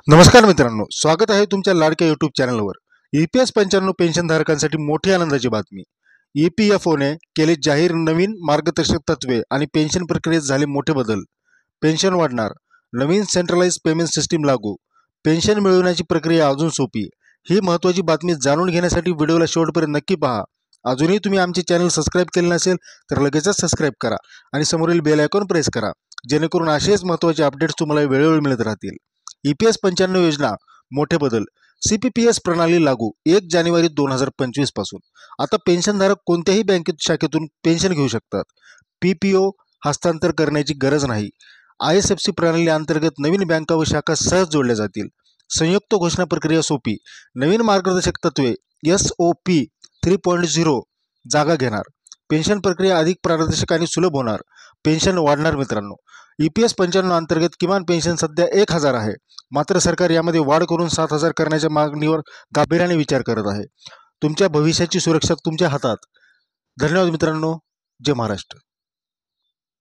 नमस्कार मित्रांनो, स्वागत आहे तुमच्या लाडक्या यूट्यूब चॅनलवर. EPS 95 पेन्शनधारकांसाठी मोठी आनंदाची बातमी. EPFOने केले जाहीर नवीन मार्गदर्शक तत्त्वे आणि पेन्शन प्रक्रियेत झाले मोठे बदल. पेन्शन वाढणार, नवीन सेंट्रलाइज पेमेंट सिस्टीम लागू, पेन्शन मिळवण्याची प्रक्रिया अजून सोपी. ही महत्त्वाची बातमी जाणून घेण्यासाठी व्हिडिओला शेवटपर्यंत नक्की पहा. अजूनही तुम्ही आमचे चॅनल सबस्क्राईब केले नसेल तर लगेचच सबस्क्राईब करा आणि समोरील बेल आयकॉन प्रेस करा, जेणेकरून असेच महत्त्वाचे अपडेट्स तुम्हाला वेळोवेळी मिळत राहतील. EPS 95 योजना मोठे बदल. CPPS प्रणाली लागू 1 जानेवारी 2025 पासून. आता पेन्शनधारक कोणत्याही बँकेत शाखेतून पेन्शन घेऊ शकतात. PPO हस्तांतर करण्याची गरज नाही. ISFC प्रणाली अंतर्गत नवीन बँका व शाखा सहज जोडल्या जातील. संयुक्त घोषणा प्रक्रिया सोपी. नवीन मार्गदर्शक तत्त्वे SOP 3.0 जागा घेणार. पेन्शन प्रक्रिया अधिक पारदर्शक आणि सुलभ होणार. पेन्शन वाढणार मित्रांनो. EPS 95 अंतर्गत किमान पेन्शन सध्या 1,000 आहे. मात्र सरकार यामध्ये वाढ करून 7,000 करण्याच्या मागणीवर गांभीर्याने विचार करत आहे. तुमच्या भविष्याची सुरक्षा तुमच्या हातात. धन्यवाद मित्रांनो. जय महाराष्ट्र.